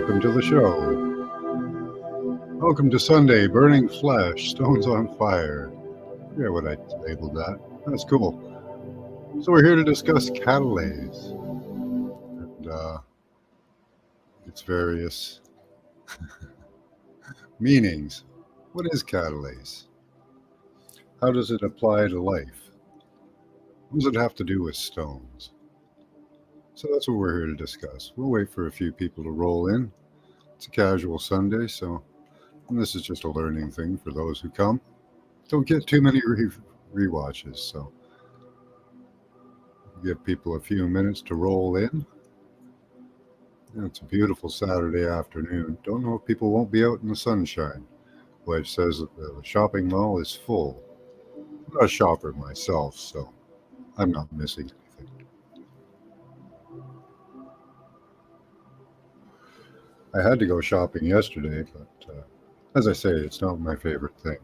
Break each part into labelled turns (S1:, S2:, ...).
S1: welcome to the show. Welcome to Sunday, Burning Flesh, Stones on Fire. I forget what I labeled that. That's cool. So we're here to discuss catalase and its various meanings. What is catalase? How does it apply to life? What does it have to do with stones? So that's what we're here to discuss. We'll wait for a few people to roll in. It's a casual Sunday, so this is just a learning thing for those who come. Don't get too many rewatches, so give people a few minutes to roll in. And it's a beautiful Saturday afternoon. Don't know if people won't be out in the sunshine. Wife says that the shopping mall is full. I'm not a shopper myself, so I'm not missing anything. I had to go shopping yesterday, but as I say, it's not my favorite thing.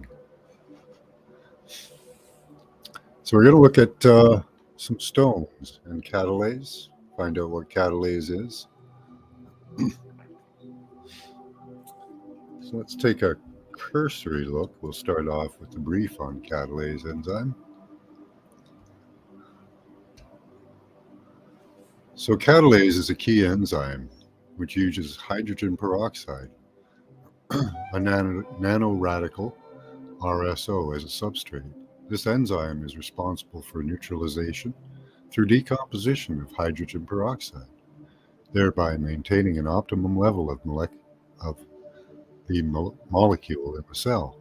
S1: So we're going to look at some stones and catalase, find out what catalase is. So let's take a cursory look. We'll start off with the brief on catalase enzyme. So catalase is a key enzyme which uses hydrogen peroxide, a nanoradical RSO, as a substrate. This enzyme is responsible for neutralization through decomposition of hydrogen peroxide, thereby maintaining an optimum level of the molecule in the cell,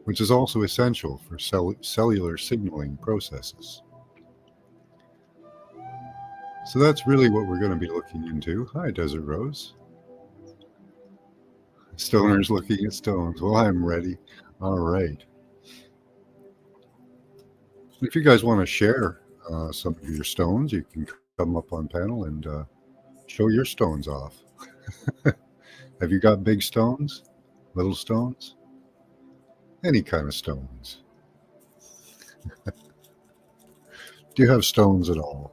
S1: which is also essential for cellular signaling processes. So that's really what we're going to be looking into. Hi, Desert Rose. Stoners looking at stones. Well, I'm ready. All right. If you guys want to share some of your stones, you can come up on panel and show your stones off. Have you got big stones? Little stones? Any kind of stones? Do you have stones at all?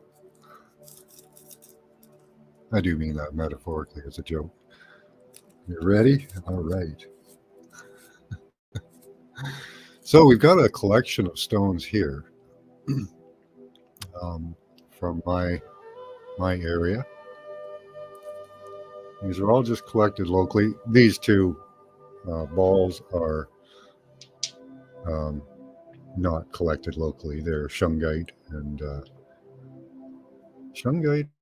S1: I do mean that metaphorically as a joke. You ready? All right. So we've got a collection of stones here from my area. These are all just collected locally. These two balls are not collected locally. They're shungite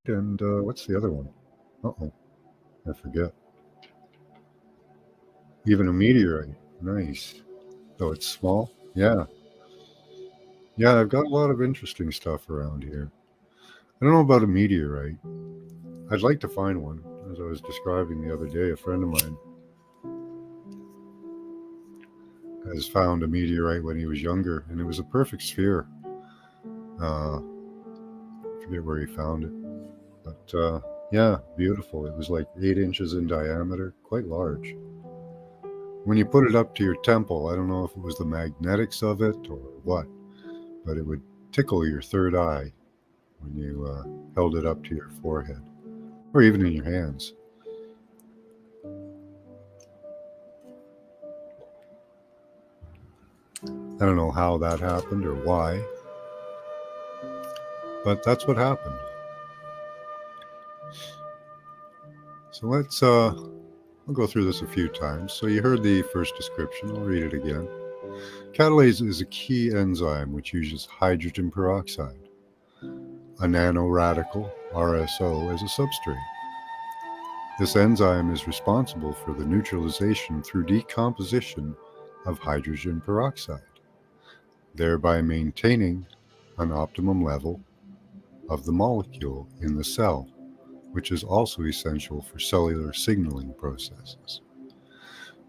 S1: and what's the other one? I forget. Even a meteorite. Nice. Though it's small. Yeah. Yeah, I've got a lot of interesting stuff around here. I don't know about a meteorite. I'd like to find one. As I was describing the other day, a friend of mine has found a meteorite when he was younger, and it was a perfect sphere. I forget where he found it. But yeah, beautiful. It was like 8 inches in diameter, quite large. When you put it up to your temple, I don't know if it was the magnetics of it or what, but it would tickle your third eye when you held it up to your forehead, or even in your hands. I don't know how that happened or why, but that's what happened. So I'll go through this a few times. So you heard the first description. I'll read it again. Catalase is a key enzyme which uses hydrogen peroxide, a nanoradical RSO, as a substrate. This enzyme is responsible for the neutralization through decomposition of hydrogen peroxide, thereby maintaining an optimum level of the molecule in the cell, which is also essential for cellular signaling processes.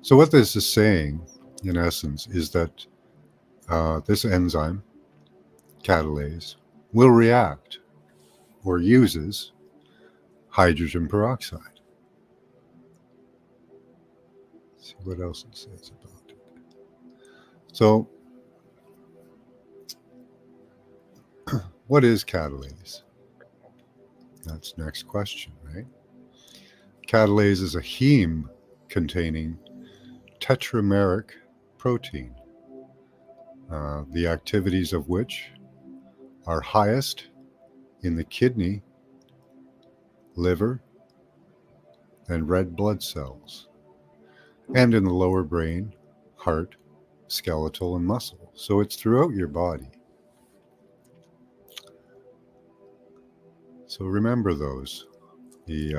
S1: So what this is saying, in essence, is that this enzyme, catalase, will react or uses hydrogen peroxide. Let's see what else it says about it. So, what is catalase? That's the next question, right? Catalase is a heme containing tetrameric protein, the activities of which are highest in the kidney, liver, and red blood cells, and in the lower brain, heart, skeletal, and muscle. So it's throughout your body. So remember those: the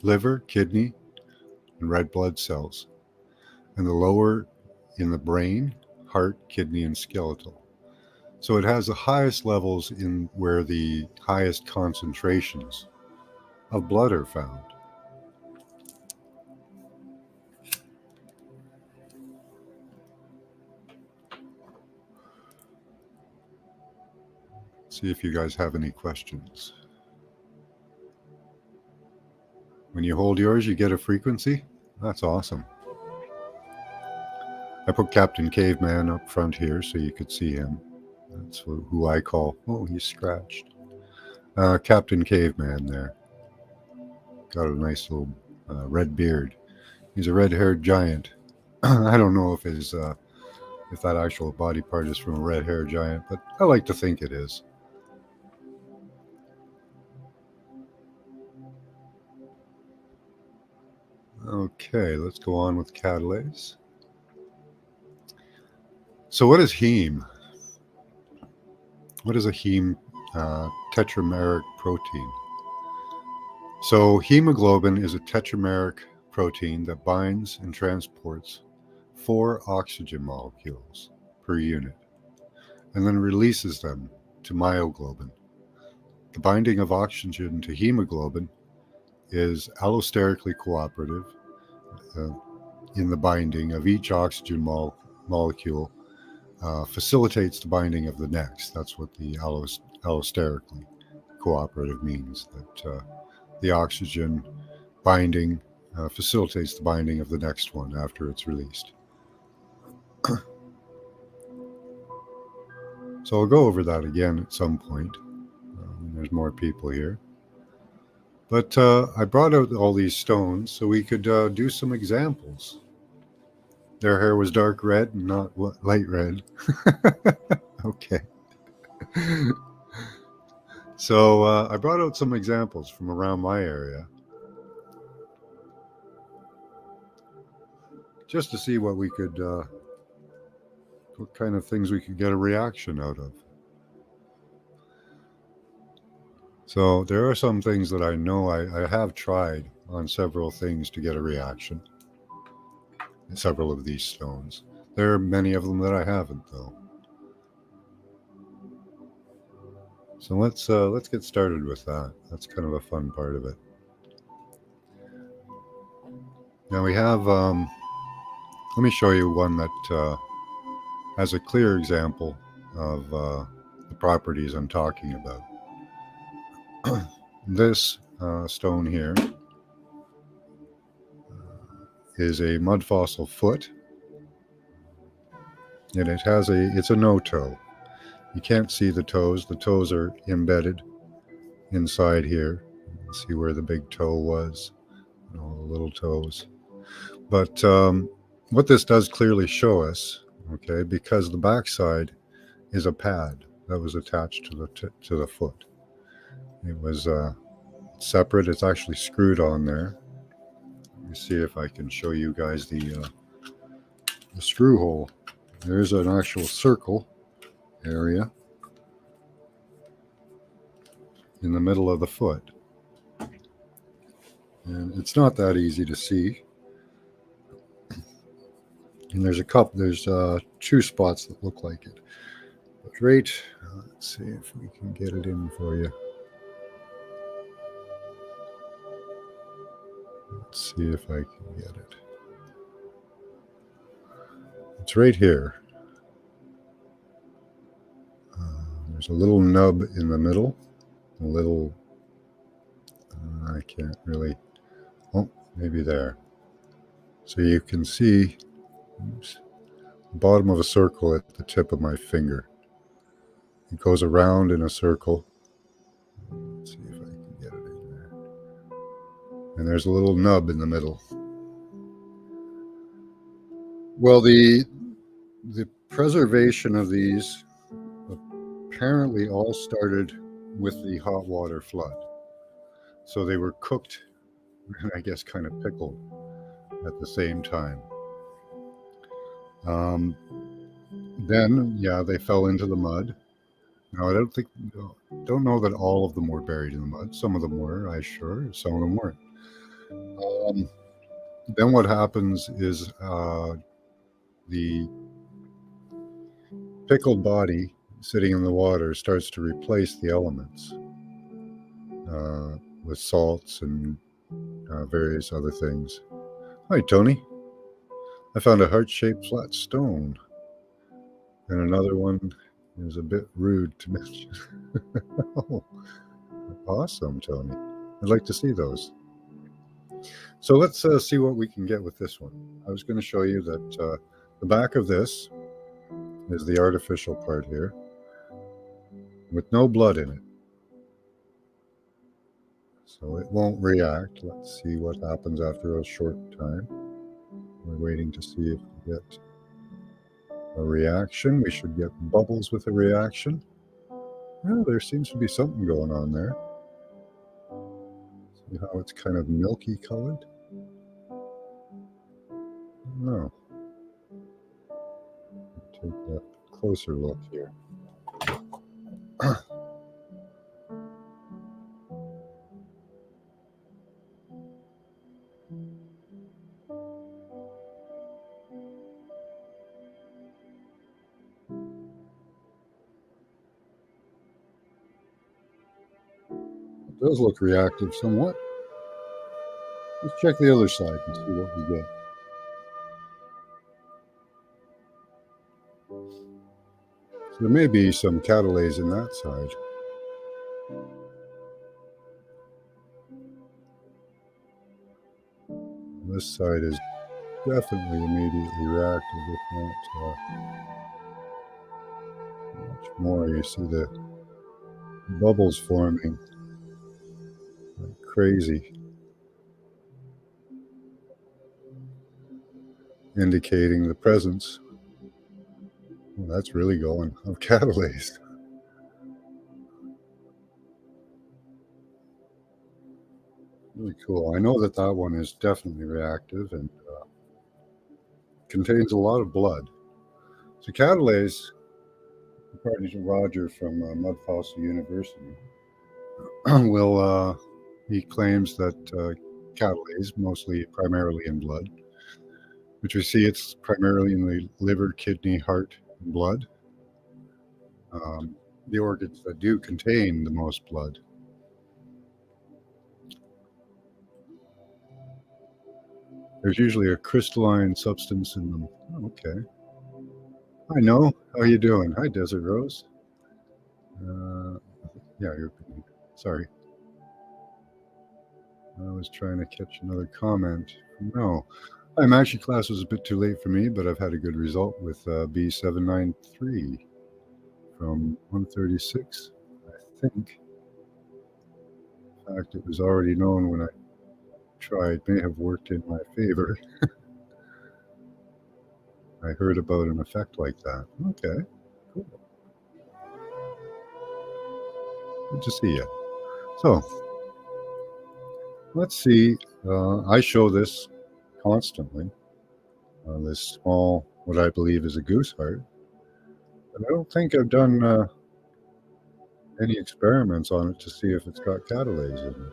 S1: liver, kidney, and red blood cells, and the lower in the brain, heart, kidney, and skeletal. So it has the highest levels in where the highest concentrations of blood are found. See if you guys have any questions. When you hold yours, you get a frequency. That's awesome. I put Captain Caveman up front here so you could see him. That's who I call. Oh, he's scratched. Captain Caveman there. Got a nice little red beard. He's a red-haired giant. I don't know if if that actual body part is from a red-haired giant, but I like to think it is. Okay, let's go on with catalase. So what is heme? What is a heme tetrameric protein? So hemoglobin is a tetrameric protein that binds and transports 4 oxygen molecules per unit and then releases them to myoglobin. The binding of oxygen to hemoglobin is allosterically cooperative in the binding of each oxygen molecule facilitates the binding of the next. That's what the allosterically cooperative means, that the oxygen binding facilitates the binding of the next one after it's released. So I'll go over that again at some point. There's more people here. But I brought out all these stones so we could do some examples. Their hair was dark red and not light red. Okay. So I brought out some examples from around my area, just to see what we could, what kind of things we could get a reaction out of. So there are some things that I know I have tried on several things to get a reaction. Several of these stones. There are many of them that I haven't, though. So let's get started with that. That's kind of a fun part of it. Now we have, let me show you one that has a clear example of the properties I'm talking about. This stone here is a mud fossil foot, and it's a no-toe. You can't see the toes. The toes are embedded inside here. You can see where the big toe was and all the little toes. But what this does clearly show us, okay, because the backside is a pad that was attached to the foot. It was separate. It's actually screwed on there. Let me see if I can show you guys the screw hole. There's an actual circle area in the middle of the foot. And it's not that easy to see. And there's two spots that look like it. But right, let's see if we can get it in for you. Let's see if I can get it. It's right here. There's a little nub in the middle. A little, I can't really, oh, maybe there. So you can see, oops, the bottom of a circle at the tip of my finger. It goes around in a circle. Let's see if I can get it in there. and there's a little nub in the middle. Well, the preservation of these apparently all started with the hot water flood. So they were cooked and I guess kind of pickled at the same time. Then, yeah, they fell into the mud. Now, don't know that all of them were buried in the mud. Some of them were, I'm sure. Some of them weren't. Then what happens is the pickled body sitting in the water starts to replace the elements with salts and various other things. Hi, Tony. I found a heart-shaped flat stone. And another one is a bit rude to mention. Oh, awesome, Tony. I'd like to see those. So let's see what we can get with this one. I was going to show you that the back of this is the artificial part here with no blood in it. So it won't react. Let's see what happens after a short time. We're waiting to see if we get a reaction. We should get bubbles with a reaction. Oh, there seems to be something going on there. See how it's kind of milky colored? No. Take a closer look here. It does look reactive somewhat. Let's check the other side and see what we get. So there may be some catalase in that side. This side is definitely immediately reactive, if not much more. You see the bubbles forming like crazy, indicating the presence. Well, that's really going of catalase. Really cool. I know that that one is definitely reactive and contains a lot of blood. So catalase, according to Roger from Mud Fossil University, he claims that catalase, mostly primarily in blood, which we see it's primarily in the liver, kidney, heart, and blood, the organs that do contain the most blood. There's usually a crystalline substance in them. Oh, okay. I know. How you doing? Hi, Desert Rose. Yeah, sorry. I was trying to catch another comment. No. Hi, Magic class was a bit too late for me, but I've had a good result with B793 from 136, I think. In fact, it was already known when I tried. May have worked in my favor. I heard about an effect like that. Okay, cool. Good to see you. So, let's see. I show this constantly. This small, what I believe is a goose heart. But I don't think I've done any experiments on it to see if it's got catalase in it.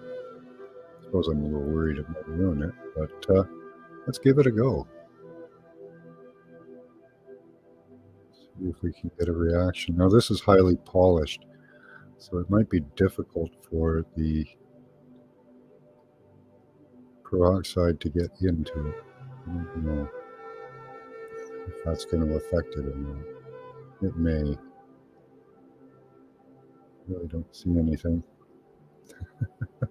S1: I suppose I'm a little worried it might ruin it, but let's give it a go. See if we can get a reaction. Now this is highly polished, so it might be difficult for the peroxide to get into it. I don't know if that's going to affect it or not. It may. Really don't see anything. I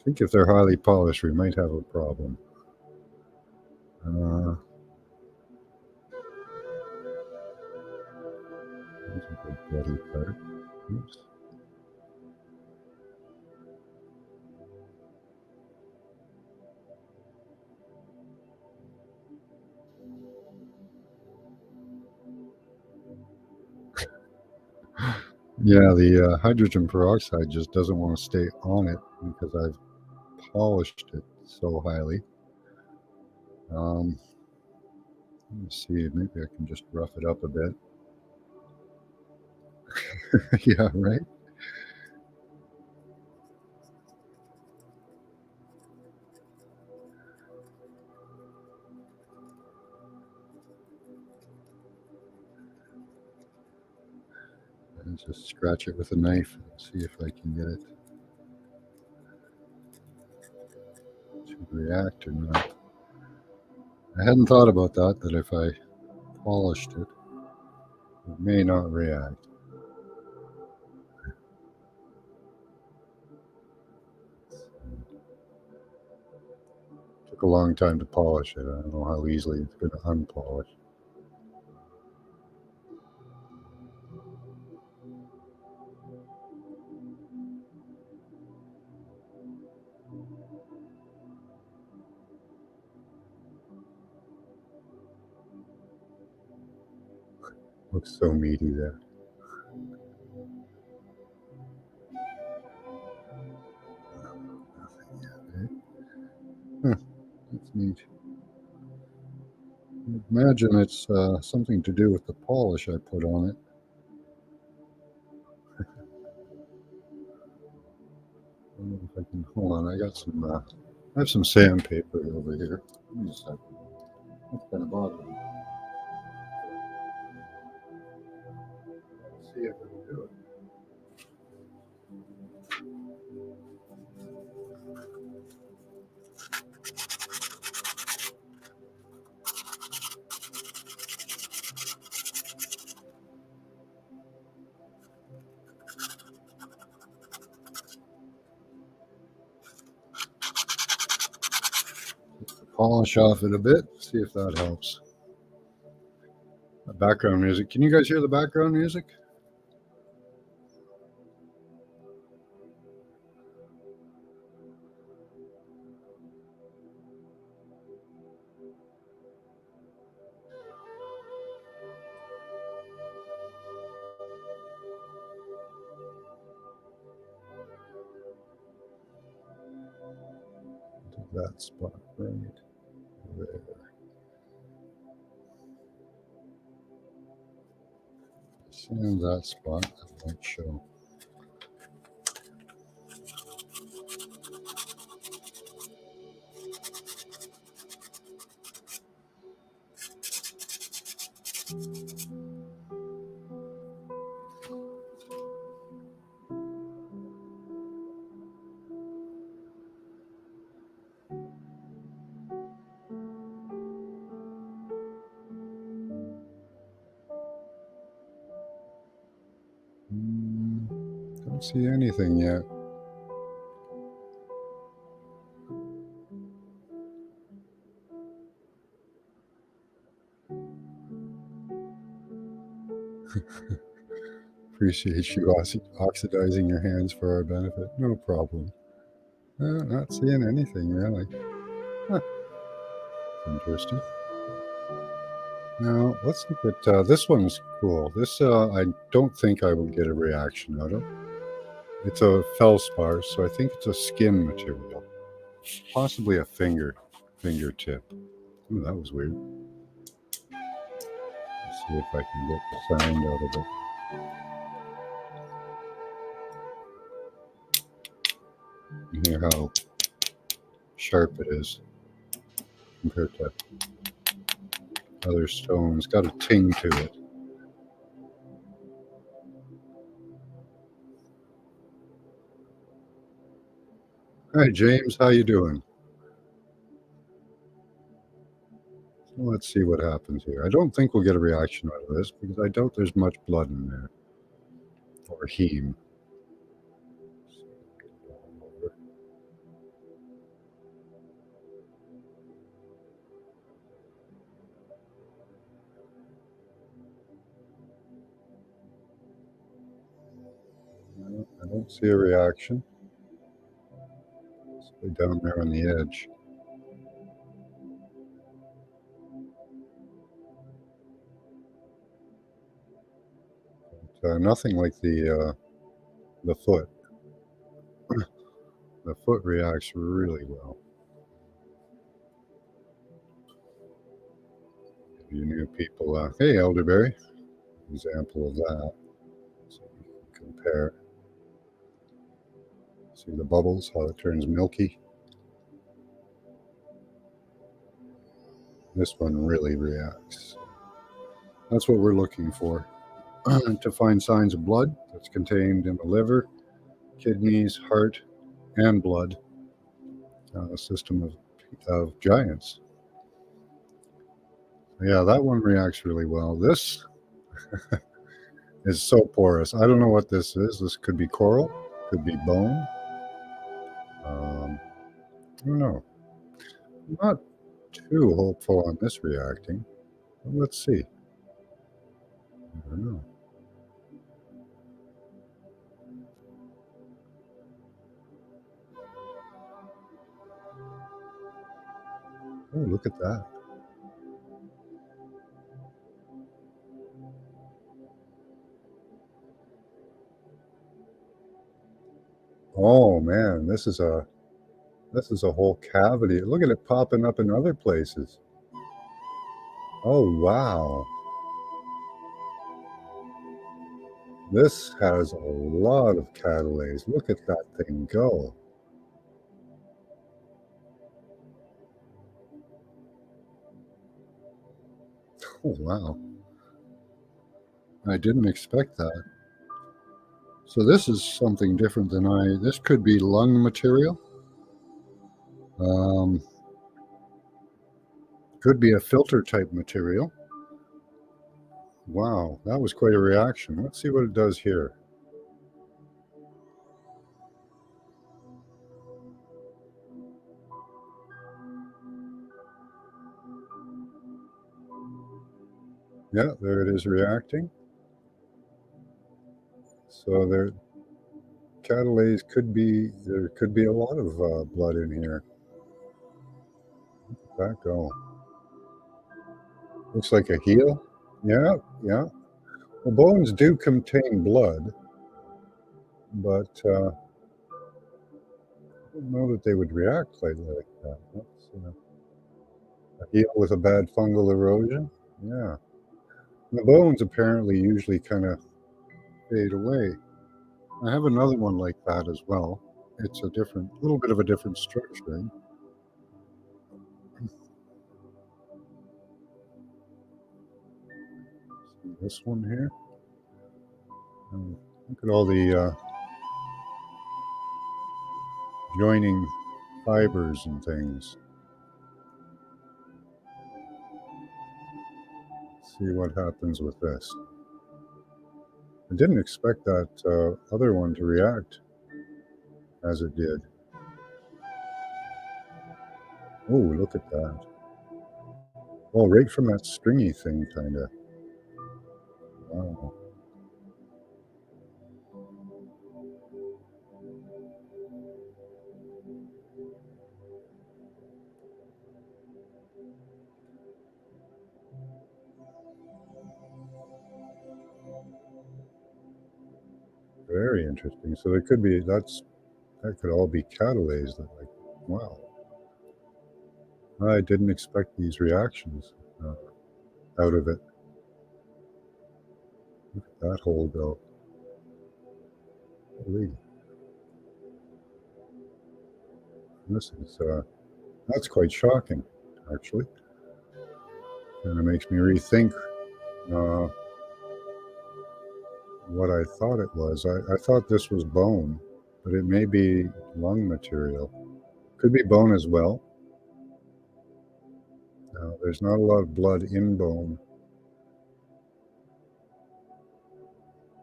S1: think if they're highly polished, we might have a problem. There's a big bloody part. Oops. Yeah, the hydrogen peroxide just doesn't want to stay on it because I've polished it so highly. Let me see, maybe I can just rough it up a bit. Yeah, right? And just scratch it with a knife and see if I can get it to react or not. I hadn't thought about that if I polished it, it may not react. Took a long time to polish it. I don't know how easily it's going to unpolish. Looks so meaty there. Huh, that's neat. Imagine it's something to do with the polish I put on it. I don't know if I can hold on. I got some. I have some sandpaper over here. Give me a second. That's kind of bothering me. Let's see if it'll do it. Polish off it a bit. See if that helps. Background music. Can you guys hear the background music? That spot right there. Sand that spot. That might show. Don't see anything yet. Appreciate you oxidizing your hands for our benefit. No problem. Not seeing anything really. Huh. Interesting. Now let's look at this one's cool. This I don't think I will get a reaction out of. It's a feldspar, so I think it's a skin material, possibly a fingertip. Ooh, that was weird. Let's see if I can get the sound out of it. You hear how sharp it is compared to other stones. Got a ting to it. Hi, James. How you doing? Let's see what happens here. I don't think we'll get a reaction out of this because I doubt there's much blood in there or heme. No, I don't see a reaction. It's way down there on the edge. nothing like the foot. The foot reacts really well. You new people, hey, elderberry, example of that. So you can compare. See the bubbles, how it turns milky. This one really reacts. That's what we're looking for. To find signs of blood that's contained in the liver, kidneys, heart, and blood, a system of giants. Yeah, that one reacts really well. This is so porous. I don't know what this is. This could be coral, could be bone. I don't know. I'm not too hopeful on this reacting. But let's see. I don't know. Oh, look at that. Oh man, this is a whole cavity. Look at it popping up in other places. Oh wow. This has a lot of catalase. Look at that thing go. Oh wow. I didn't expect that. So this is something different than this could be lung material. Um, could be a filter type material. Wow, that was quite a reaction. Let's see what it does here. Yeah, there it is reacting. So catalase there could be a lot of blood in here. Look at that go. Looks like a heel. Yeah, yeah. Well, bones do contain blood, but I don't know that they would react quite like that. That's a heel with a bad fungal erosion. Yeah. The bones apparently usually kind of fade away. I have another one like that as well. It's a little bit of a different structure. See this one here. Look at all the joining fibers and things. See what happens with this. I didn't expect that other one to react as it did. Oh, look at that. Oh, right from that stringy thing, kind of. Wow. Very interesting. So there could be, that could all be catalase. That, like, wow. I didn't expect these reactions out of it. Look at that hole go. Holy. This is, that's quite shocking, actually. Kind of makes me rethink uh, what I thought it was. I thought this was bone, but it may be lung material. Could be bone as well. There's not a lot of blood in bone.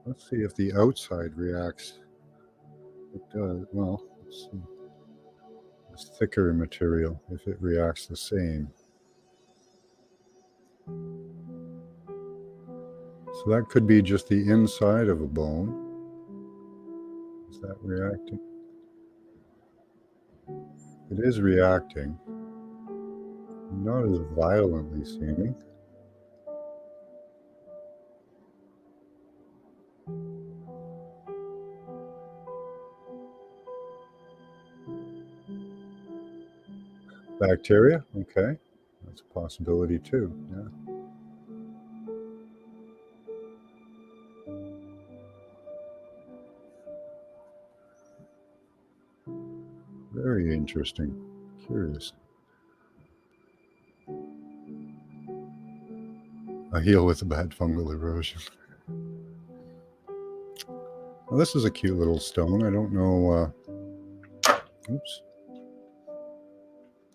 S1: Let's see if the outside reacts. It does. Well, let's see. This thicker material, if it reacts the same. So that could be just the inside of a bone. Is that reacting? It is reacting. Not as violently seeming. Bacteria? Okay. That's a possibility too. Yeah. Very interesting. Curious. A heel with a bad fungal erosion. Well, this is a cute little stone. I don't know. Oops.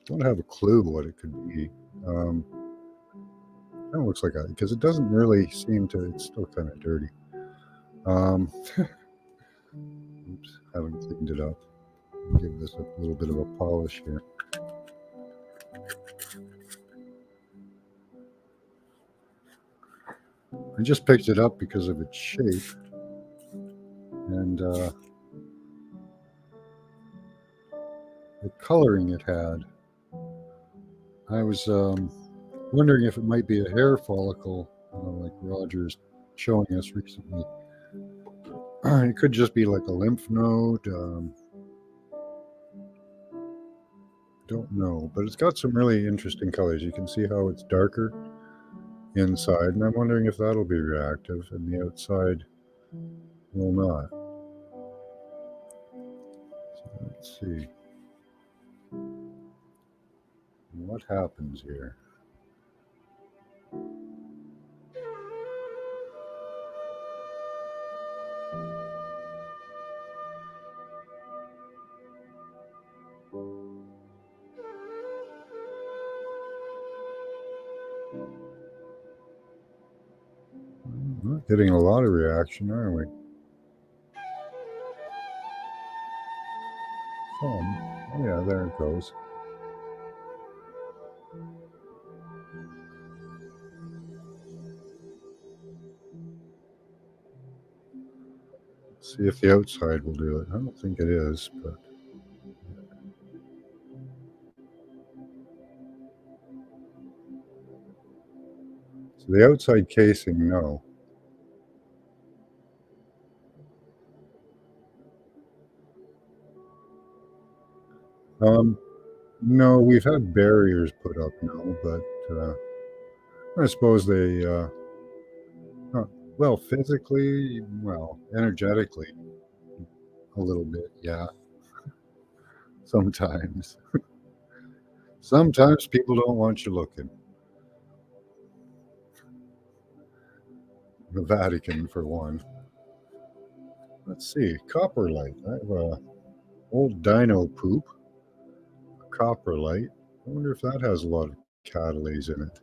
S1: Don't have a clue what it could be. Kind of looks like a, because it doesn't really seem to. It's still kind of dirty. Oops, haven't cleaned it up. Give this a little bit of a polish here. I just picked it up because of its shape and the coloring it had. I was wondering if it might be a hair follicle, like Roger's showing us recently. It could just be like a lymph node. Don't know, but it's got some really interesting colors. You can see how it's darker inside, and I'm wondering if that'll be reactive, and the outside will not. So let's see what happens here. We're getting a lot of reaction, aren't we? Some. Oh, yeah, there it goes. Let's see if the outside will do it. I don't think it is, but so the outside casing, no. No, we've had barriers put up now, but I suppose they, well, physically, well, energetically, a little bit, yeah. Sometimes. Sometimes people don't want you looking. The Vatican, for one. Let's see, copper light. I have a old dino poop, copper light. I wonder if that has a lot of catalase in it.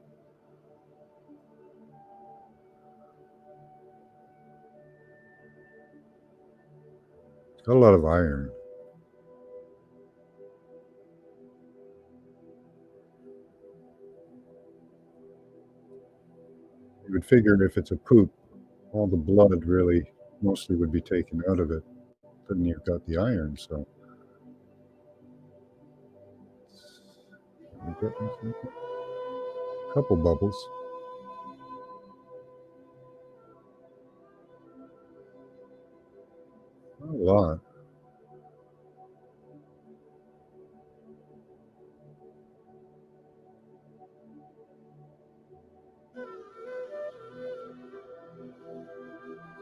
S1: It's got a lot of iron. You would figure if it's a poop, all the blood really mostly would be taken out of it. Then you've got the iron, so. A couple bubbles. Not a lot.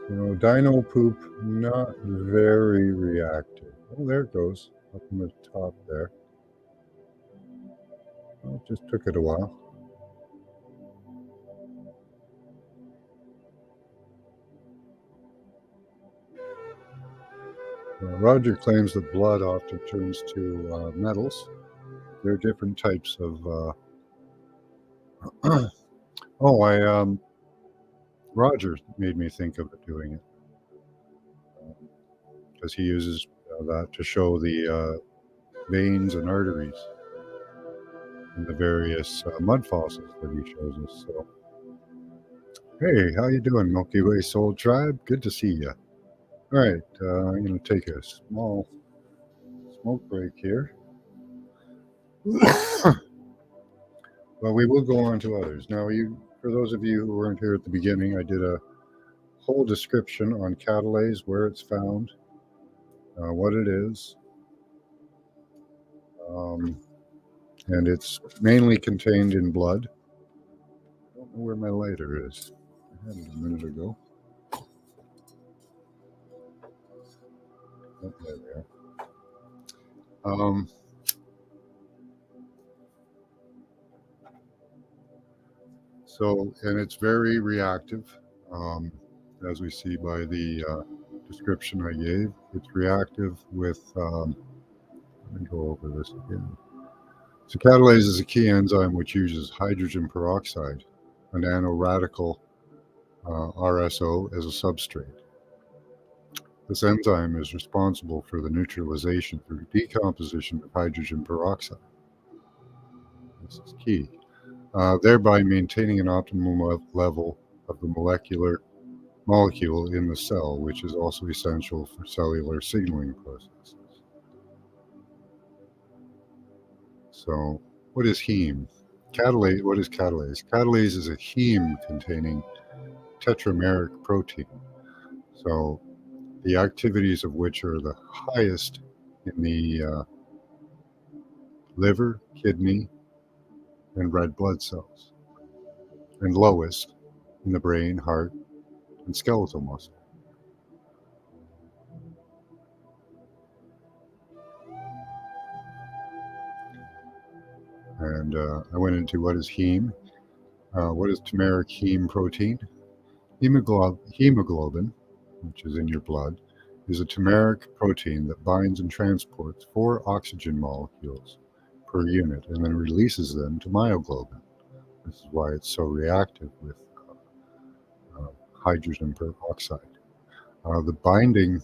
S1: So dino poop, not very reactive. Oh, there it goes, up in the top there. Well, it just took it a while. Roger claims that blood often turns to metals. There are different types of. Oh, Roger made me think of it doing it because he uses that to show the veins and arteries in the various mud fossils that he shows us. So, hey, how you doing, Milky Way Soul Tribe? Good to see you. All right, I'm going to take a small smoke break here. Well, we will go on to others. Now, for those of you who weren't here at the beginning, I did a whole description on catalase, where it's found, what it is, and it's mainly contained in blood. I don't know where my lighter is. I had it a minute ago. Oh, there we are. And it's very reactive, as we see by the description I gave. It's reactive with, let me go over this again. So catalase is a key enzyme which uses hydrogen peroxide, a nanoradical RSO, as a substrate. This enzyme is responsible for the neutralization through decomposition of hydrogen peroxide. This is key, thereby maintaining an optimal level of the molecule in the cell, which is also essential for cellular signaling processes. So, what is heme? Catalase. What is catalase? Catalase is a heme-containing tetrameric protein. So, the activities of which are the highest in the liver, kidney, and red blood cells, and lowest in the brain, heart, and skeletal muscle. And I went into what is heme. What is tameric heme protein? Hemoglobin, which is in your blood, is a tameric protein that binds and transports 4 oxygen molecules per unit and then releases them to myoglobin. This is why it's so reactive with hydrogen peroxide. The binding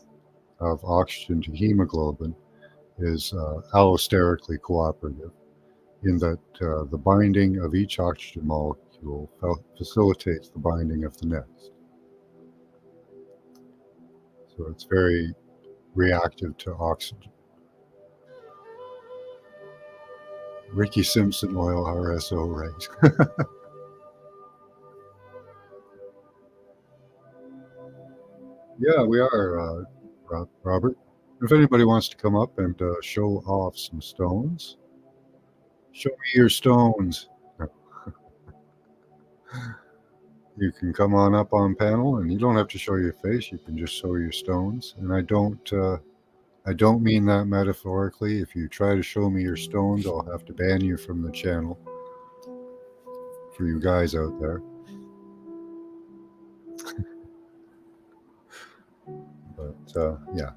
S1: of oxygen to hemoglobin is allosterically cooperative, in that the binding of each oxygen molecule facilitates the binding of the next. So it's very reactive to oxygen. Ricky Simpson oil RSO, right? Yeah, we are, Robert. If anybody wants to come up and show off some stones, show me your stones. You can come on up on panel, and you don't have to show your face. You can just show your stones. And I don't mean that metaphorically. If you try to show me your stones, I'll have to ban you from the channel. For you guys out there. But yeah.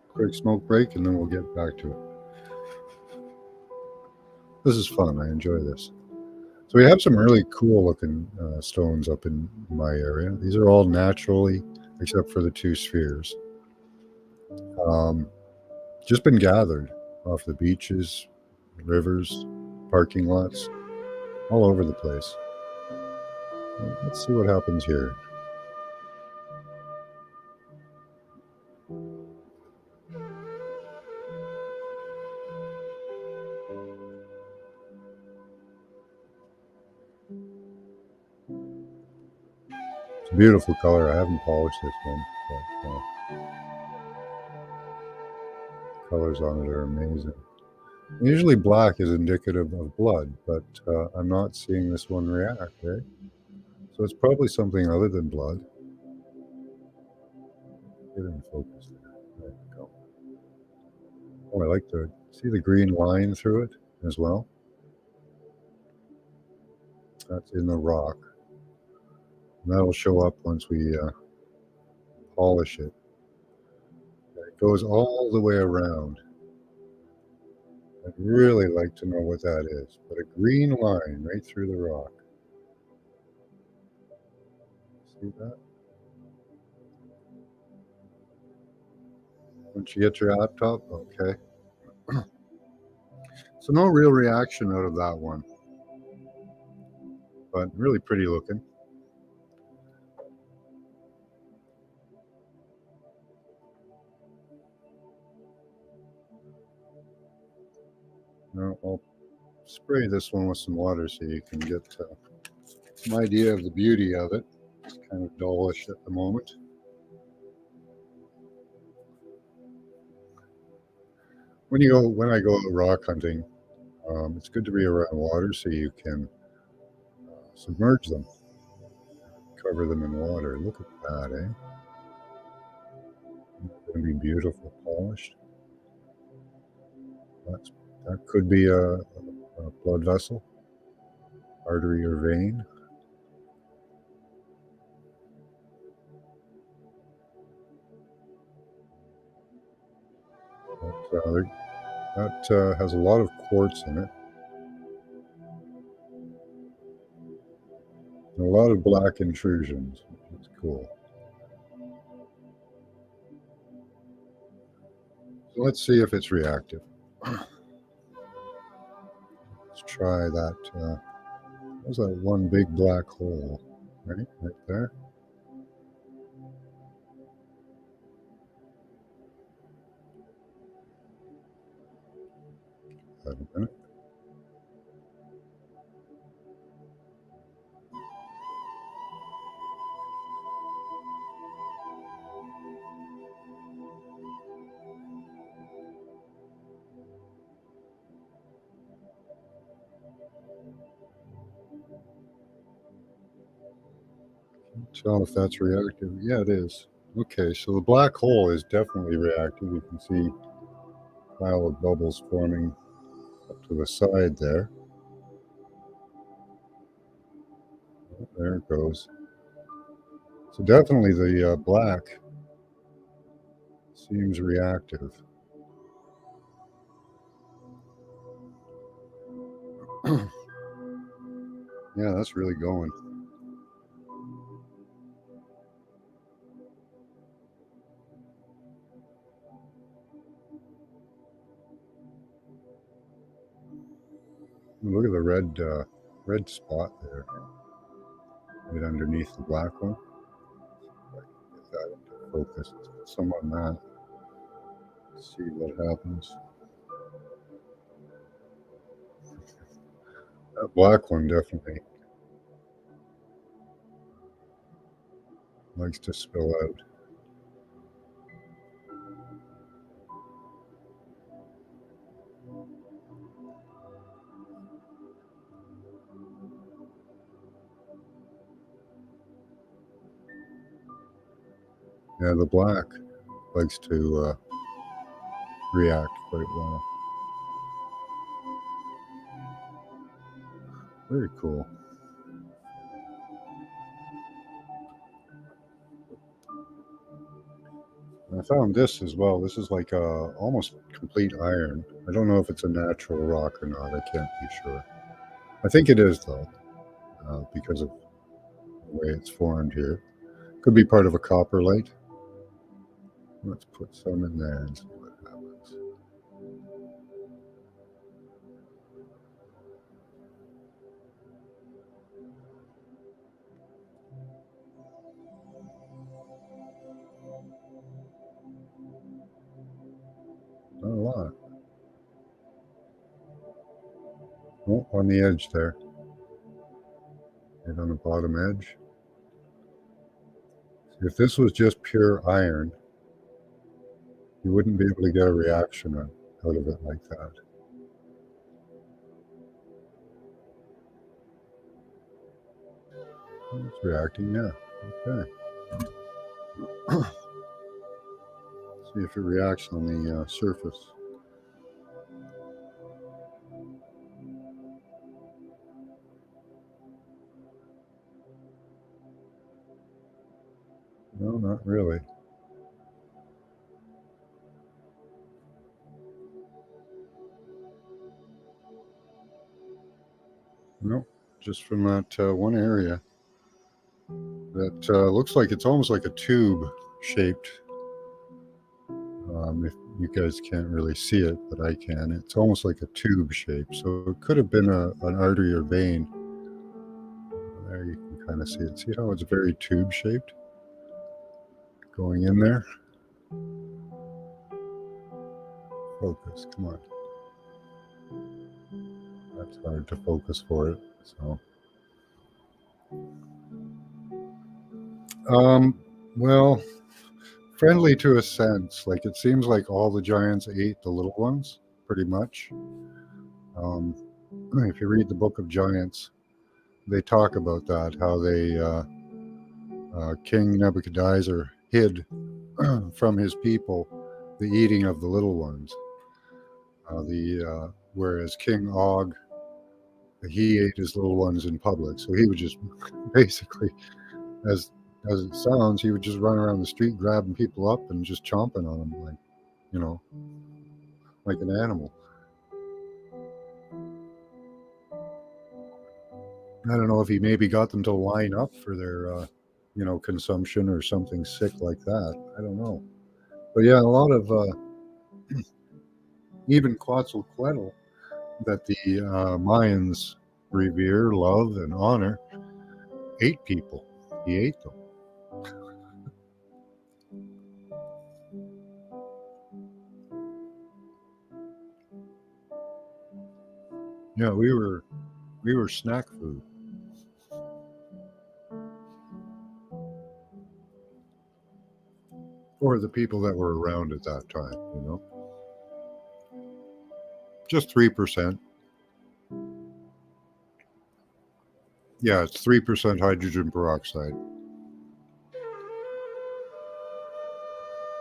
S1: Quick smoke break, and then we'll get back to it. This is fun. I enjoy this. So we have some really cool looking stones up in my area. These are all naturally, except for the 2 spheres. Just been gathered off the beaches, rivers, parking lots, all over the place. Let's see what happens here. It's a beautiful color. I haven't polished this one, but colors on it are amazing. Usually black is indicative of blood, but I'm not seeing this one react, right? So it's probably something other than blood. Get in focus there. There we go. Oh, I like to see the green line through it as well. That's in the rock. And that'll show up once we polish it. It goes all the way around. I'd really like to know what that is, but a green line right through the rock. See that? Once you get your laptop, okay. So no real reaction out of that one, but really pretty looking. Now I'll spray this one with some water so you can get some idea of the beauty of it. It's kind of dullish at the moment. when I go out rock hunting, it's good to be around water so you can submerge them, cover them in water. Look at that, eh? It's going to be beautiful, polished. That's, that could be a blood vessel, artery, or vein. But, that has a lot of quartz in it, and a lot of black intrusions. It's cool. So let's see if it's reactive. Let's try that. There's that one big black hole, right there. Wait a minute. Tell if that's reactive. Yeah, it is. Okay, so the black hole is definitely reactive. You can see a pile of bubbles forming up to the side there. There it goes. So definitely the black seems reactive. Yeah, that's really going. Look at the red spot there, right underneath the black one. Get that into focus. Let's put some on that. See what happens. That black one definitely likes to spill out. Yeah, the black likes to react quite well. Very cool. I found this as well. This is like almost complete iron. I don't know if it's a natural rock or not. I can't be sure. I think it is though, because of the way it's formed here. Could be part of a copperlite. Let's put some in there and see what happens. Not a lot. Oh, on the edge there. Right on the bottom edge. If this was just pure iron, you wouldn't be able to get a reaction out of it like that. It's reacting, yeah. Okay. See if it reacts on the surface. No, not really. No, just from that one area. That looks like it's almost like a tube shaped. If you guys can't really see it, but I can. It's almost like a tube shape. So it could have been an artery or vein. There you can kind of see it. See how it's very tube shaped going in there? Focus, come on. That's hard to focus for it. So, well, Friendly to a sense. Like it seems like all the giants ate the little ones, pretty much. Um, if you read the Book of Giants, they talk about that, how King Nebuchadnezzar hid from his people the eating of the little ones. Whereas King Og, he ate his little ones in public, so he would just basically, as as it sounds, he would just run around the street grabbing people up and just chomping on them like, you know, like an animal. I don't know if he maybe got them to line up for their, consumption or something sick like that. I don't know. But yeah, a lot of even Quetzalcoatl that the Mayans revere, love, and honor ate people. He ate them. Yeah, we were snack food, or the people that were around at that time. Just 3%. Yeah, it's 3% hydrogen peroxide.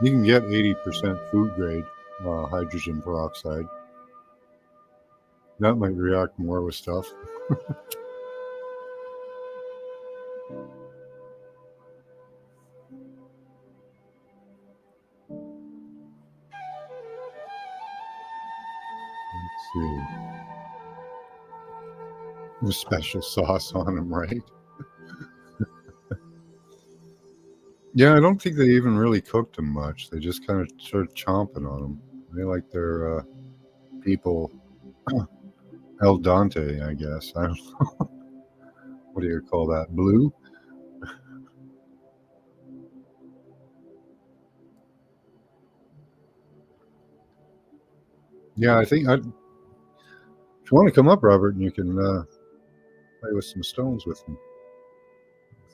S1: You can get 80% food grade hydrogen peroxide. That might react more with stuff. Let's see. With special sauce on them, right? Yeah, I don't think they even really cooked them much. They just kind of started chomping on them. They like their people El Dante, I guess. I don't. What do you call that? Blue? Yeah, I think if you want to come up, Robert, and you can play with some stones with me.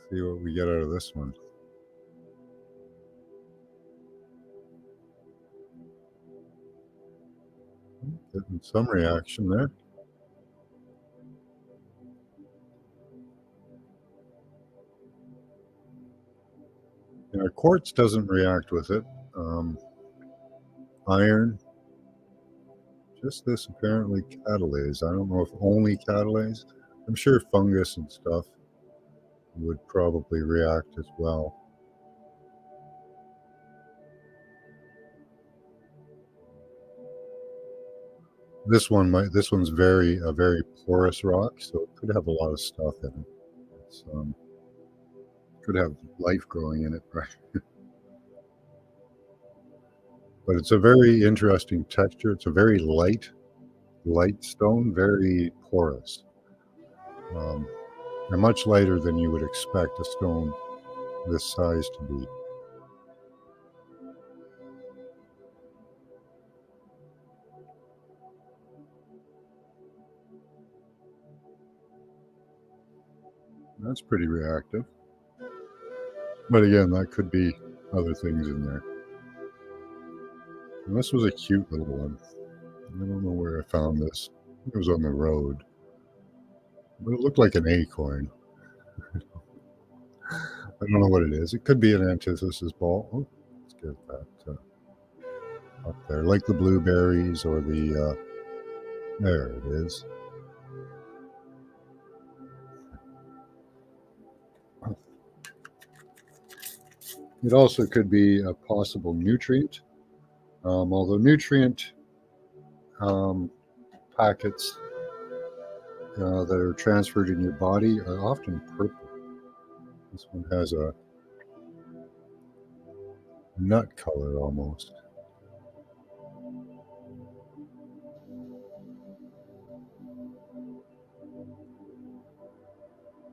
S1: See what we get out of this one. Getting some reaction there. Yeah, quartz doesn't react with it. Iron, just this apparently catalase. I don't know if only catalase. I'm sure fungus and stuff would probably react as well. This one's very porous rock, so it could have a lot of stuff in it. It's, could have life growing in it, right? But it's a very interesting texture. It's a very light stone, very porous, um, and much lighter than you would expect a stone this size to be. That's pretty reactive. But again, that could be other things in there. And this was a cute little one. I don't know where I found this. It was on the road, but it looked like an acorn. I don't know what it is. It could be an antithesis ball. Oh, let's get that up there, like the blueberries or the. There it is. It also could be a possible nutrient, although nutrient um, packets that are transferred in your body are often purple. This one has a nut color almost.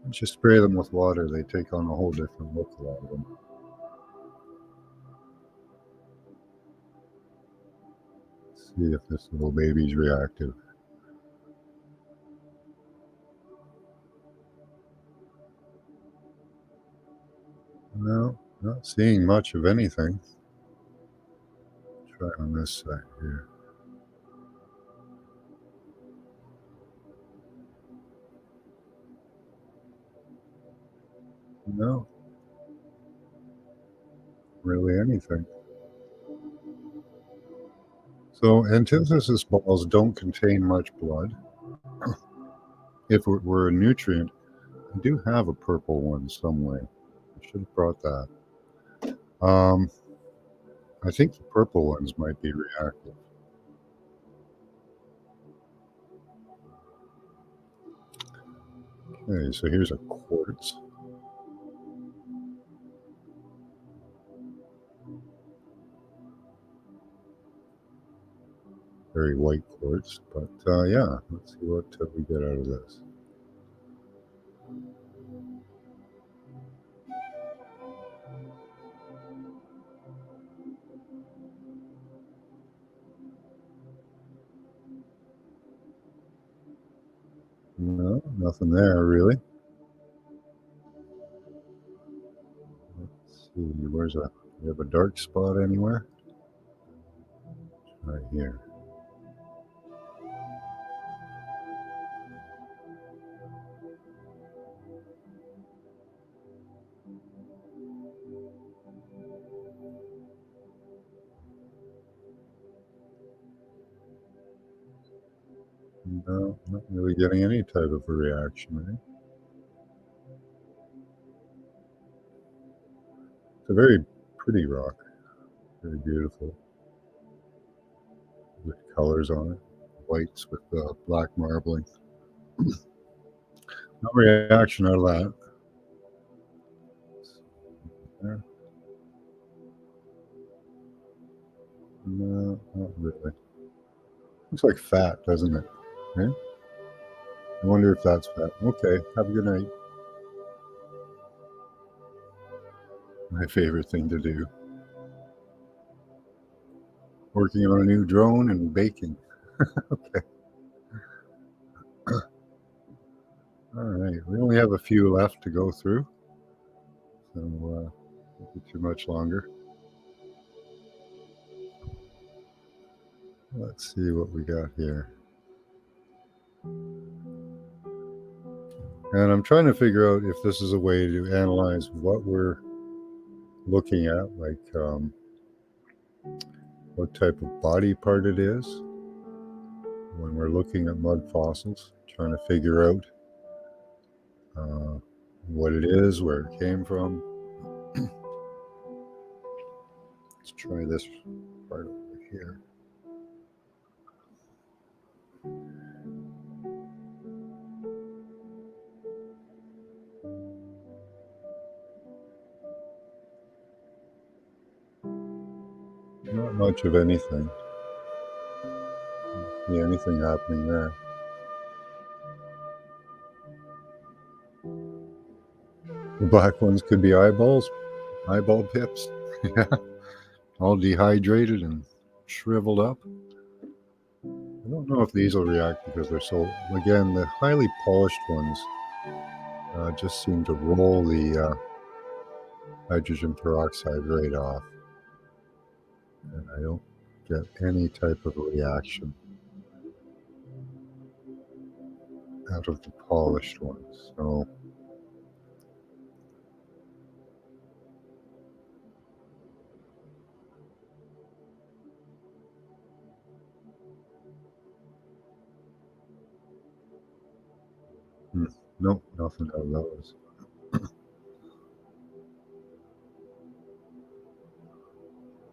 S1: Once you spray them with water, they take on a whole different look, a lot of them. Let's see if this little baby's reactive. No, not seeing much of anything. Try on this side here. No, really anything. So antithesis balls don't contain much blood. If it were a nutrient, I do have a purple one somewhere. I should have brought that. Um, I think the purple ones might be reactive. Okay, so here's a quartz. Very white quartz, but yeah, let's see what we get out of this. No, nothing there really. Let's see, we have a dark spot anywhere? Right here. No, not really getting any type of a reaction, right? It's a very pretty rock, very beautiful, with colors on it, whites with black marbling. No reaction out of that. There. No, not really. Looks like fat, doesn't it? Yeah? I wonder if that's fat. Okay, have a good night. My favorite thing to do. Working on a new drone and baking. Okay. All right. We only have a few left to go through. So won't be too much longer. Let's see what we got here. And I'm trying to figure out if this is a way to analyze what we're looking at, like what type of body part it is when we're looking at mud fossils, trying to figure out what it is, where it came from. Let's try this part over here. Not much of anything. Yeah, anything happening there. The black ones could be eyeballs, eyeball pips. Yeah, all dehydrated and shriveled up. I don't know if these will react because they're so, again, the highly polished ones just seem to roll the hydrogen peroxide right off. And I don't get any type of a reaction out of the polished ones. So nope, nothing out of those.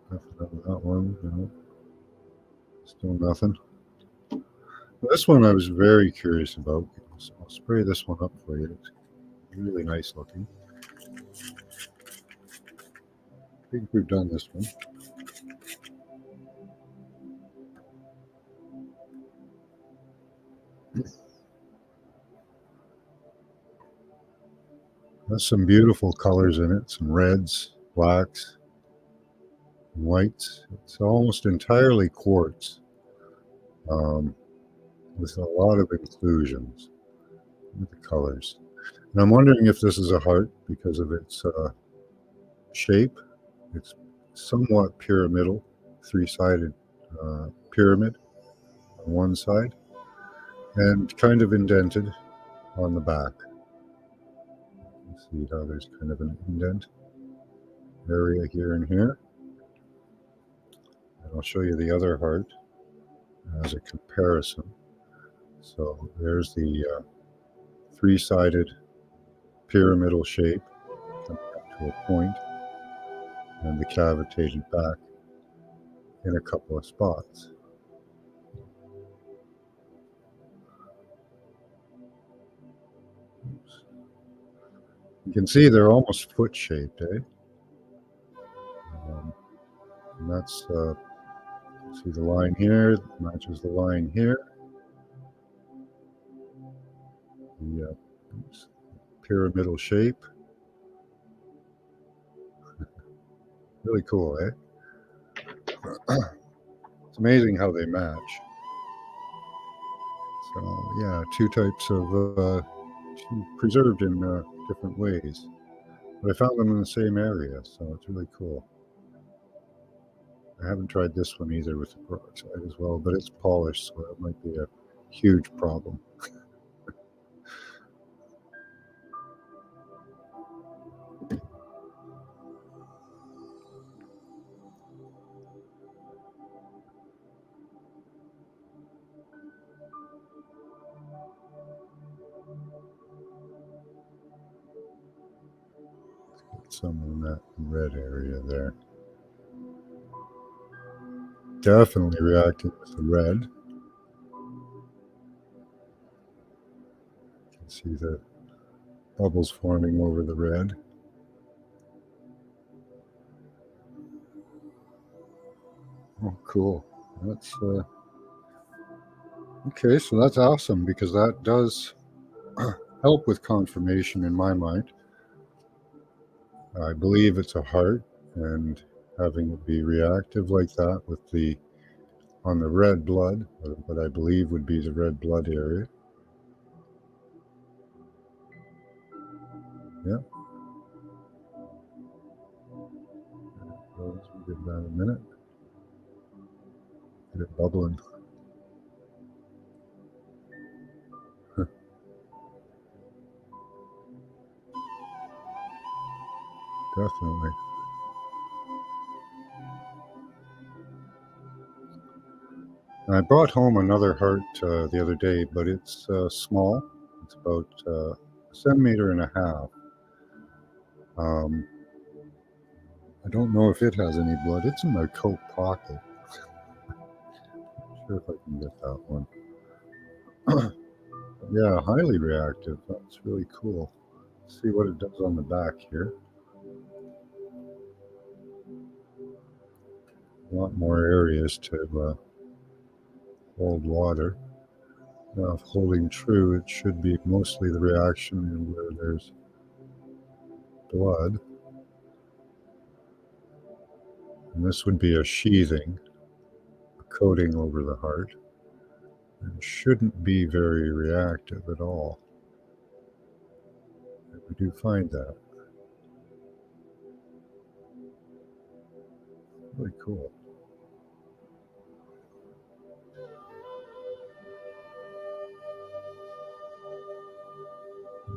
S1: Nothing out of that one. No. Still nothing. This one I was very curious about. So I'll spray this one up for you. It's really nice looking. I think we've done this one. Has some beautiful colors in it, some reds, blacks, whites. It's almost entirely quartz with a lot of inclusions with the colors. And I'm wondering if this is a heart because of its shape. It's somewhat pyramidal, three-sided pyramid on one side and kind of indented on the back. You see how there's kind of an indent area here and here. And I'll show you the other heart as a comparison. So there's the three-sided pyramidal shape coming up to a point, and the cavitated back in a couple of spots. Oops. You can see they're almost foot-shaped, eh? And that's, see the line here matches the line here. The pyramidal shape. Really cool, eh? It's amazing how they match. So yeah, two types of preserved in different ways, but I found them in the same area, so it's really cool. I haven't tried this one either with the peroxide as well, but it's polished, so that might be a huge problem. Some in that red area there. Definitely reacting with the red. You can see the bubbles forming over the red. Oh, cool. That's okay, so that's awesome because that does help with confirmation in my mind. I believe it's a heart, and having it be reactive like that with the on the red blood, what I believe would be the red blood area. Yeah. We'll give that a minute. Get it bubbling. Definitely. I brought home another heart the other day, but it's small. It's about a centimeter and a half. I don't know if it has any blood. It's in my coat pocket. Not sure if I can get that one. Yeah, highly reactive. That's really cool. Let's see what it does on the back here. A lot more areas to hold water. Now, if holding true, it should be mostly the reaction where there's blood. And this would be a sheathing, a coating over the heart. It shouldn't be very reactive at all. And we do find that. Really cool.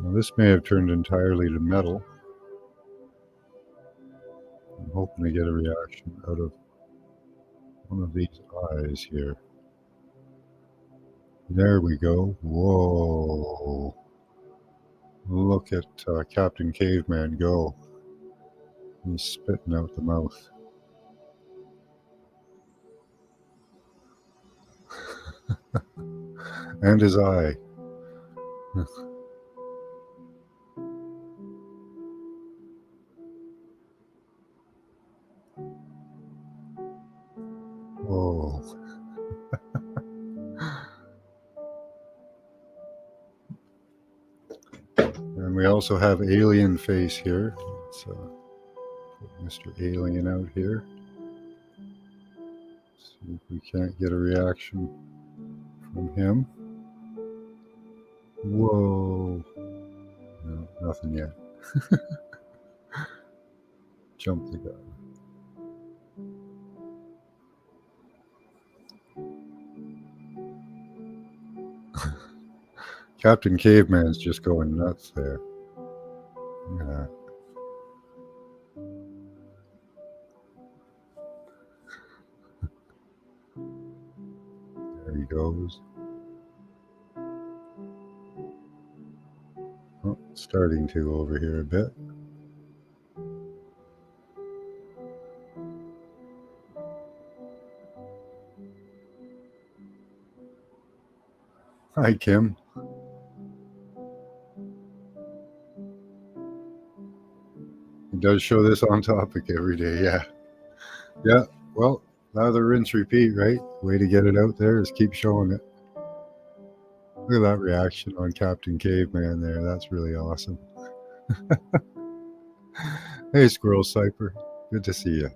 S1: Now, this may have turned entirely to metal. I'm hoping to get a reaction out of one of these eyes here. There we go. Whoa. Look at Captain Caveman go. He's spitting out the mouth. And his eye. Whoa. And we also have Alien Face here. Let's put Mr. Alien out here. See if we can't get a reaction from him. Whoa. No, nothing yet. Jump the gun. Captain Caveman's just going nuts there. Yeah. There he goes. Oh, starting to over here a bit. Hi, Kim. He does show this on topic every day. Yeah. Yeah. Well, now the rinse repeat, right? Way to get it out there is keep showing it. Look at that reaction on Captain Caveman there. That's really awesome. Hey, Squirrel Cyper. Good to see you.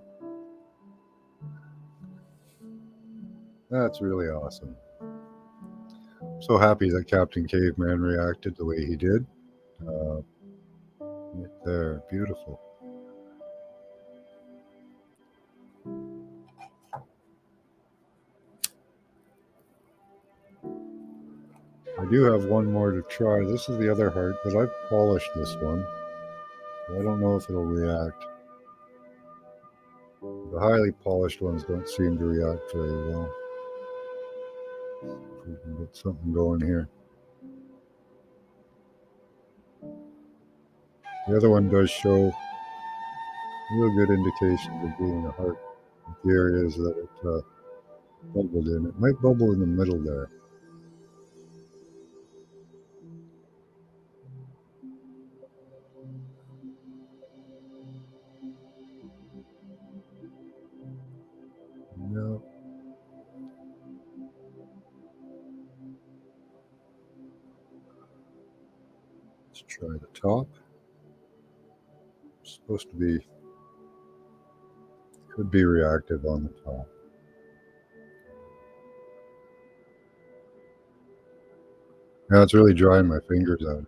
S1: That's really awesome. So happy that Captain Caveman reacted the way he did. Right there. Beautiful. I do have one more to try. This is the other heart, but I've polished this one. So I don't know if it'll react. The highly polished ones don't seem to react very well. If we can get something going here. The other one does show real good indications of being a heart. The areas that it bubbled in. It might bubble in the middle there. No. Let's try the top. It's supposed to be, could be reactive on the top. Now it's really drying my fingers out.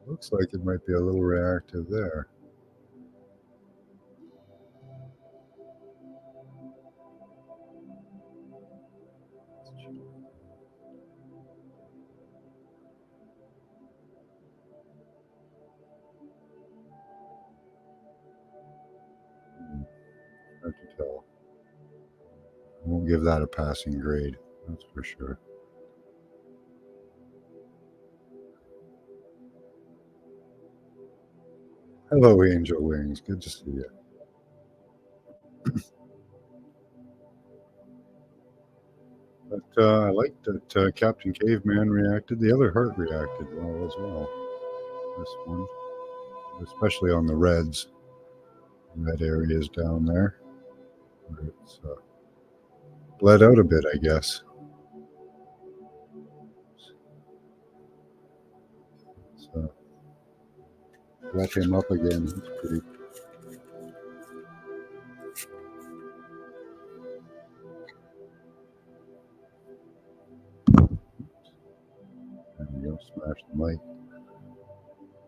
S1: Looks like it might be a little reactive there. Hard to tell. I won't give that a passing grade, that's for sure. Hello, Angel Wings. Good to see you. But I like that Captain Caveman reacted. The other heart reacted well as well. This one, especially on the reds, red areas down there, where it's bled out a bit, I guess. So wrap him up again. He's pretty. There we go. Smash the mic.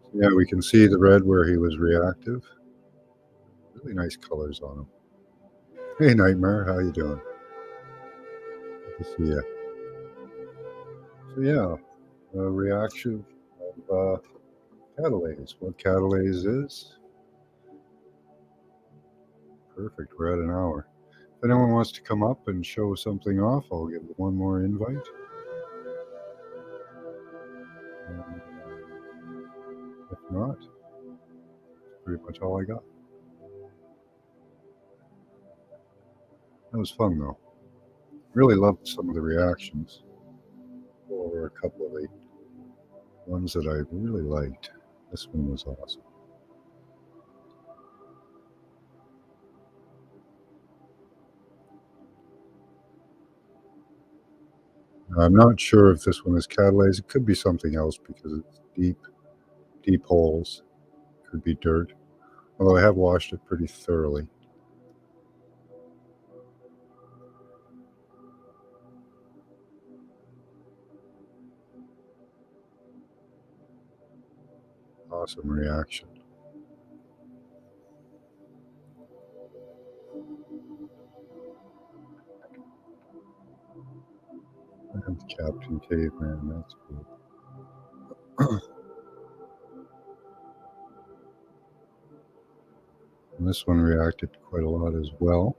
S1: So yeah, we can see the red where he was reactive. Really nice colors on him. Hey, Nightmare, how you doing? Good to see you. So yeah, a reaction of catalase. What catalase is? Perfect. We're at an hour. If anyone wants to come up and show something off, I'll give one more invite. And if not, that's pretty much all I got. That was fun though. Really loved some of the reactions. Or a couple of the ones that I really liked. This one was awesome. I'm not sure if this one is catalase. It could be something else because it's deep, deep holes. Could be dirt. Although I have washed it pretty thoroughly. Awesome reaction. And Captain Caveman, that's cool. And this one reacted quite a lot as well.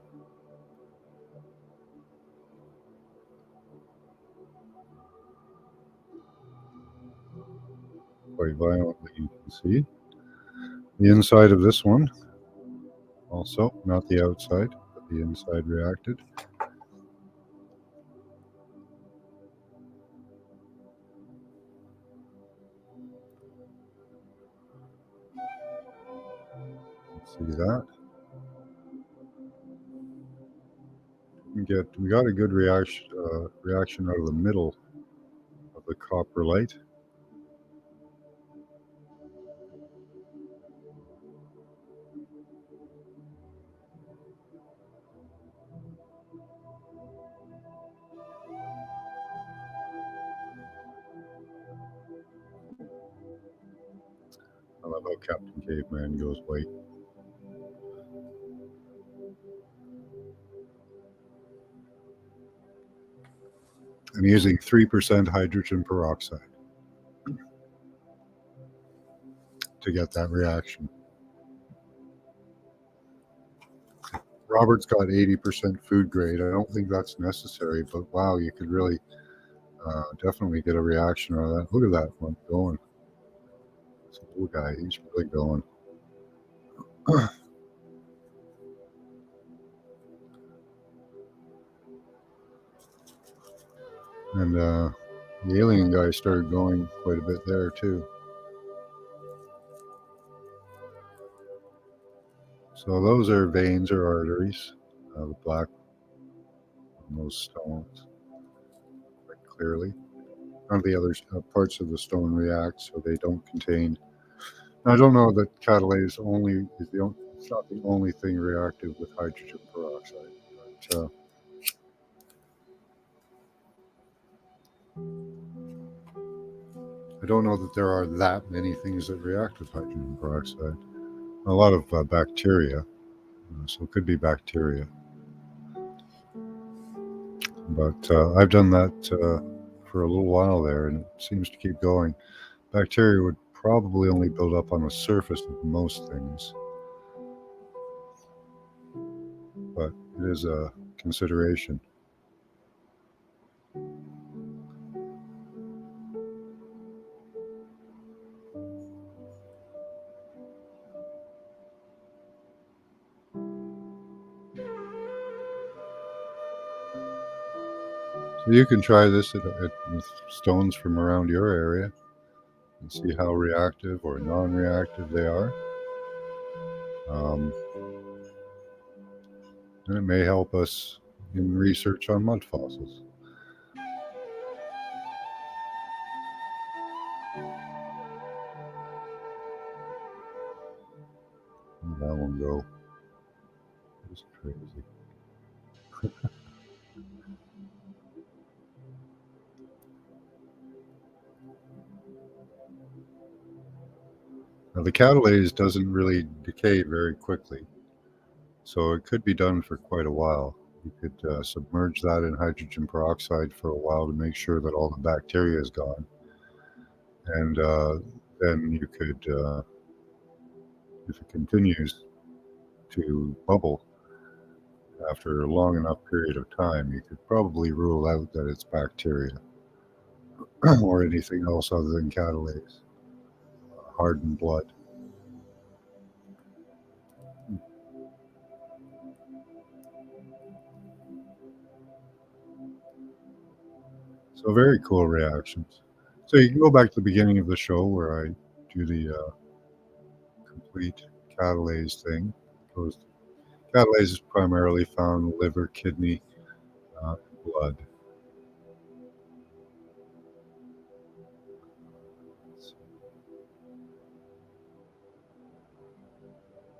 S1: Quite violently, you can see. The inside of this one, also, not the outside, but the inside reacted. See that? We got a good reaction out of the middle of the copper light. I love how Captain Caveman goes white. I'm using 3% hydrogen peroxide to get that reaction. Robert's got 80% food grade. I don't think that's necessary, but wow, you could really definitely get a reaction out of that. Look at that one going. This little guy, he's really going. And the alien guy started going quite a bit there too. So those are veins or arteries, the black on those stones, quite clearly. None of the other parts of the stone react, so they don't contain. Now, I don't know that catalase only is the only, it's not the only thing reactive with hydrogen peroxide, but I don't know that there are that many things that react with hydrogen peroxide. A lot of bacteria, so it could be bacteria. But I've done that for a little while there, and it seems to keep going. Bacteria would probably only build up on the surface of most things, but it is a consideration. So you can try this with stones from around your area and see how reactive or non-reactive they are. And it may help us in research on mud fossils. Where'd that one go? It's crazy. Now, the catalase doesn't really decay very quickly, so it could be done for quite a while. You could submerge that in hydrogen peroxide for a while to make sure that all the bacteria is gone. And then you could, if it continues to bubble after a long enough period of time, you could probably rule out that it's bacteria or anything else other than catalase, hardened blood. So very cool reactions. So you can go back to the beginning of the show where I do the complete catalase thing. Catalase is primarily found in liver, kidney, blood.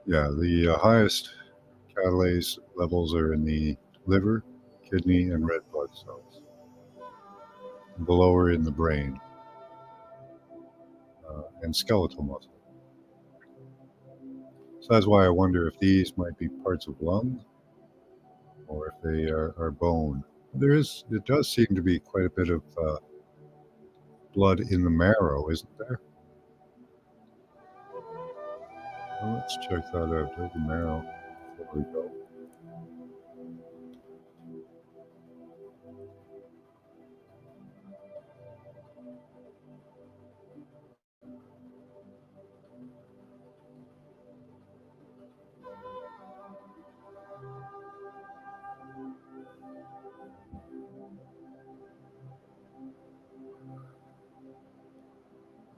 S1: Yeah, the highest catalase levels are in the liver, kidney, and red blood cells. The lower in the brain and skeletal muscle. So that's why I wonder if these might be parts of lung or if they are bone. It does seem to be quite a bit of blood in the marrow, isn't there? Well, let's check that out. There's the marrow. There we go.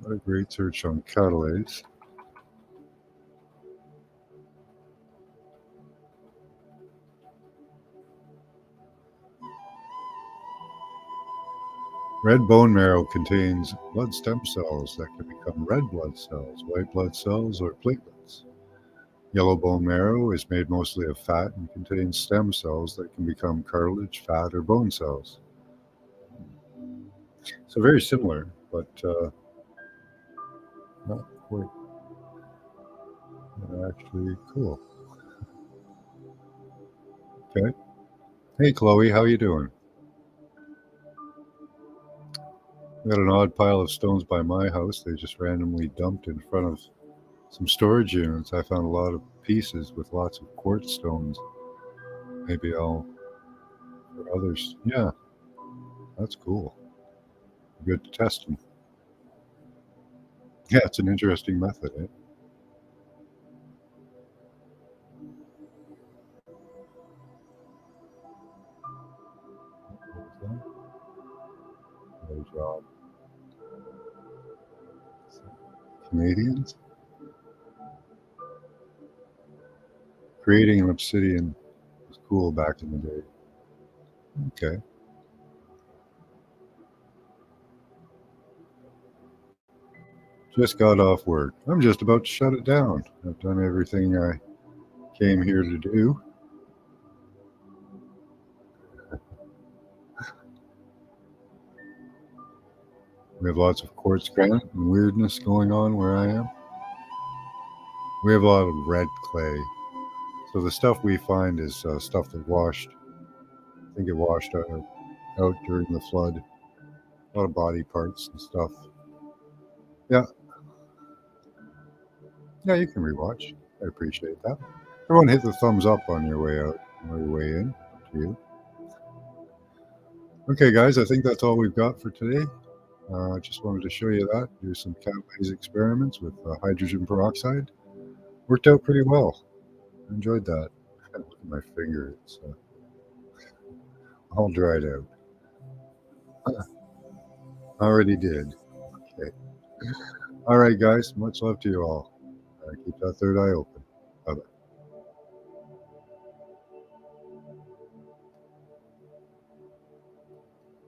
S1: What a great search on catalase. Red bone marrow contains blood stem cells that can become red blood cells, white blood cells, or platelets. Yellow bone marrow is made mostly of fat and contains stem cells that can become cartilage, fat, or bone cells. So very similar, but not quite actually cool. Okay. Hey, Chloe, how you doing? I got an odd pile of stones by my house. They just randomly dumped in front of some storage units. I found a lot of pieces with lots of quartz stones. Maybe I'll for others. Yeah, that's cool. Good to test them. Yeah, it's an interesting method. Eh? What was that? Good job. Canadians creating an obsidian was cool back in the day. Okay. Just got off work. I'm just about to shut it down. I've done everything I came here to do. We have lots of quartz granite and weirdness going on where I am. We have a lot of red clay. So the stuff we find is stuff that washed. I think it washed out during the flood. A lot of body parts and stuff. Yeah, yeah, you can rewatch. I appreciate that. Everyone hit the thumbs up on your way out, or your way in. Up to you. Okay, guys, I think that's all we've got for today. I just wanted to show you that. Do some catalase experiments with hydrogen peroxide. Worked out pretty well. I enjoyed that. Look at my finger. It's all dried out. Already did. Okay. All right, guys. Much love to you all. Keep that third eye open.